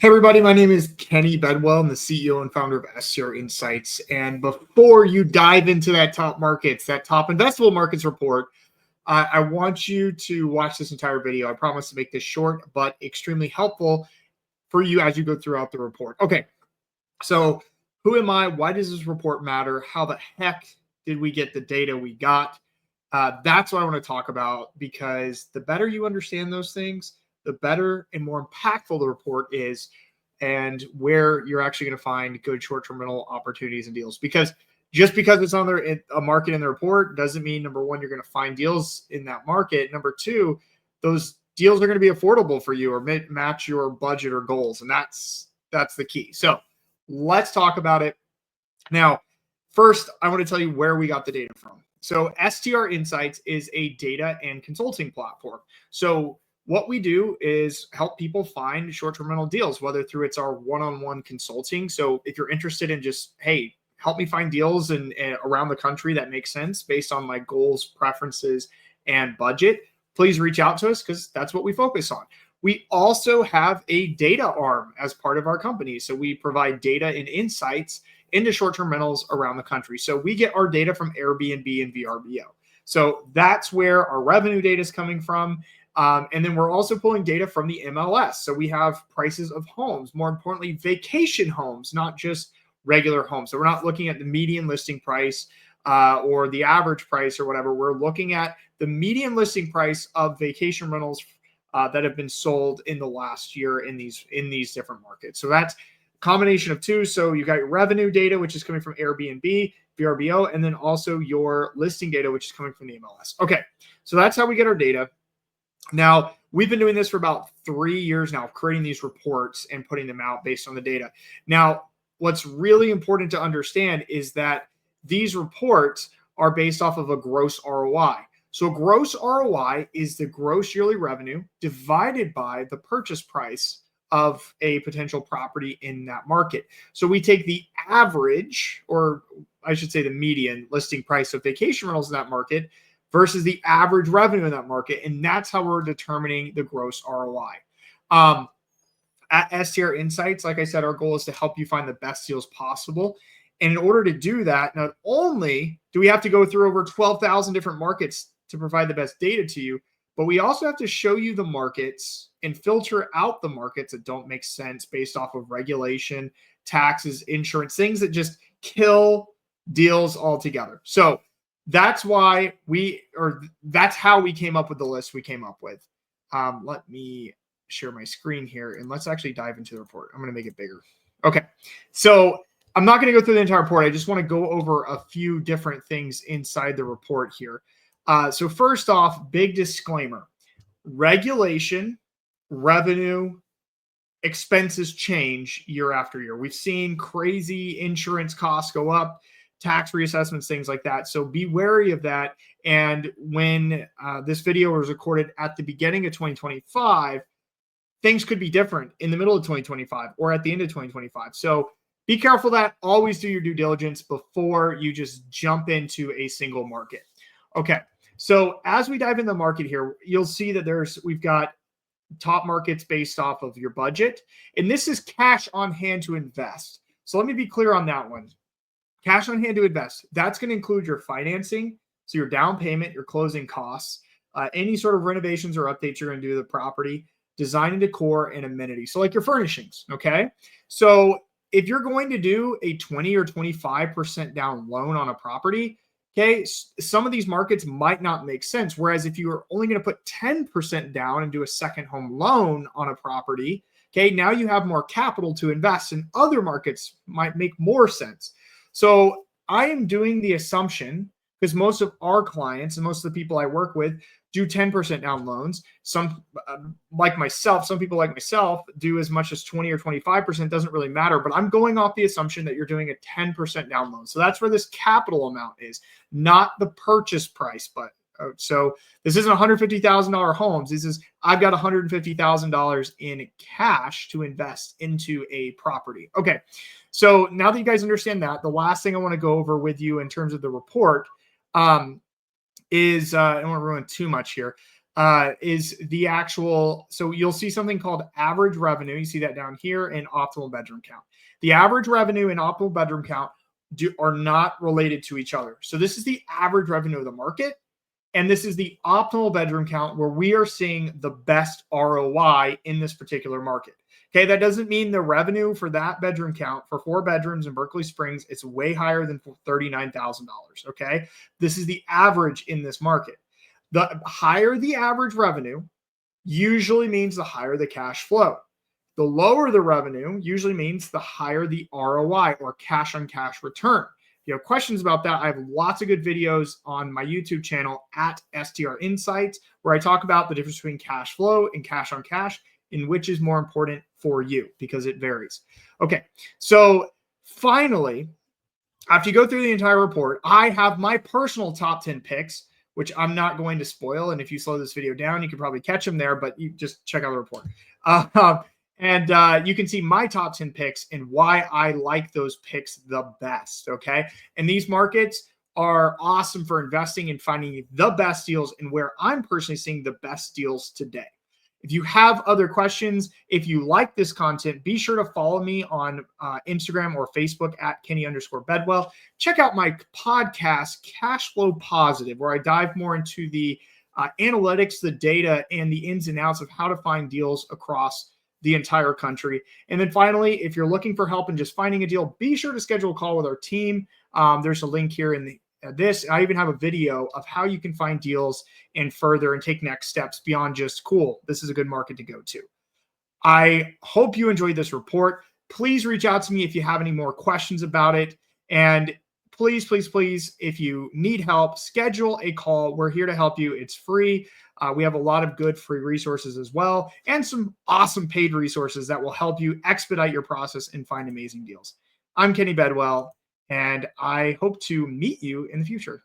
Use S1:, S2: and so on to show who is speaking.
S1: Hey everybody, my name is Kenny Bedwell. I'm the CEO and founder of STR Insights. And before you dive into that top investable markets report, I want you to watch this entire video. I promise to make this short, but extremely helpful for you as you go throughout the report. Okay, so who am I? Why does this report matter? How the heck did we get the data we got? That's what I want to talk about, because the better you understand those things, the better and more impactful the report is, and where you're actually going to find good short-term rental opportunities and deals. Because just because it's on a market in the report doesn't mean, number one, you're going to find deals in that market. Number two, those deals are going to be affordable for you or match your budget or goals, and that's the key. So let's talk about it. Now, first, I want to tell you where we got the data from. So STR Insights is a data and consulting platform. So what we do is help people find short-term rental deals, whether through it's our one-on-one consulting. So if you're interested in just, hey, help me find deals and around the country that make sense based on my goals, preferences, and budget, please reach out to us, because that's what we focus on. We also have a data arm as part of our company. So we provide data and insights into short-term rentals around the country. So we get our data from Airbnb and VRBO. So that's where our revenue data is coming from. And then we're also pulling data from the MLS. So we have prices of homes, more importantly, vacation homes, not just regular homes. So we're not looking at the median listing price or the average price or whatever. We're looking at the median listing price of vacation rentals that have been sold in the last year in these different markets. So that's combination of two. So you got your revenue data, which is coming from Airbnb, VRBO, and then also your listing data, which is coming from the MLS. Okay, so that's how we get our data. Now, we've been doing this for about 3 years now, creating these reports and putting them out based on the data. Now, what's really important to understand is that these reports are based off of a gross ROI. So gross ROI is the gross yearly revenue divided by the purchase price of a potential property in that market. So we take the average, or I should say the median listing price of vacation rentals in that market versus the average revenue in that market. And that's how we're determining the gross ROI. At STR Insights, like I said, our goal is to help you find the best deals possible. And in order to do that, not only do we have to go through over 12,000 different markets to provide the best data to you, but we also have to show you the markets and filter out the markets that don't make sense based off of regulation, taxes, insurance, things that just kill deals altogether. So that's why that's how we came up with the list we came up with. Let me share my screen here and let's actually dive into the report. I'm going to make it bigger. Okay. So I'm not going to go through the entire report. I just want to go over a few different things inside the report here. So first off, big disclaimer: regulation, revenue, expenses change year after year. We've seen crazy insurance costs go up, tax reassessments, things like that. So be wary of that. And when this video was recorded at the beginning of 2025, things could be different in the middle of 2025 or at the end of 2025. So be careful of that. Always do your due diligence before you just jump into a single market. Okay. So as we dive into the market here, you'll see that we've got top markets based off of your budget. And this is cash on hand to invest. So let me be clear on that one. Cash on hand to invest. That's going to include your financing, so your down payment, your closing costs, any sort of renovations or updates you're going to do to the property, design and decor, and amenities. So like your furnishings, okay? So if you're going to do a 20 or 25% down loan on a property, okay, some of these markets might not make sense. Whereas if you are only going to put 10% down and do a second home loan on a property, okay, now you have more capital to invest, and other markets might make more sense. So I am doing the assumption, because most of our clients and most of the people I work with do 10% down loans. Some people like myself do as much as 20 or 25%, doesn't really matter, but I'm going off the assumption that you're doing a 10% down loan. So that's where this capital amount is, not the purchase price. But so this isn't $150,000 homes. This is, I've got $150,000 in cash to invest into a property. Okay. So now that you guys understand that, the last thing I want to go over with you in terms of the report is, I don't want to ruin too much here. is the actual, so you'll see something called average revenue. You see that down here, and optimal bedroom count. The average revenue and optimal bedroom count are not related to each other. So this is the average revenue of the market, and this is the optimal bedroom count where we are seeing the best ROI in this particular market. Okay, that doesn't mean the revenue for that bedroom count for 4 bedrooms in Berkeley Springs, it's way higher than $39,000. Okay, this is the average in this market. The higher the average revenue usually means the higher the cash flow. The lower the revenue usually means the higher the ROI, or cash on cash return. If you have questions about that, I have lots of good videos on my YouTube channel at STR Insights, where I talk about the difference between cash flow and cash on cash, and which is more important for you, because it varies. Okay, so finally, after you go through the entire report, I have my personal top 10 picks, which I'm not going to spoil. And if you slow this video down, you can probably catch them there, but you just check out the report. And you can see my top 10 picks and why I like those picks the best. Okay. And these markets are awesome for investing and finding the best deals, and where I'm personally seeing the best deals today. If you have other questions, if you like this content, be sure to follow me on Instagram or Facebook at Kenny_Bedwell. Check out my podcast, Cash Flow Positive, where I dive more into the analytics, the data, and the ins and outs of how to find deals across the entire country. And then finally, if you're looking for help in just finding a deal, be sure to schedule a call with our team. There's a link here in the this. I even have a video of how you can find deals and further and take next steps beyond just, cool, this is a good market to go to. I hope you enjoyed this report. Please reach out to me if you have any more questions about it. And please, please, please, if you need help, schedule a call. We're here to help you. It's free. We have a lot of good free resources as well, and some awesome paid resources that will help you expedite your process and find amazing deals. I'm Kenny Bedwell, and I hope to meet you in the future.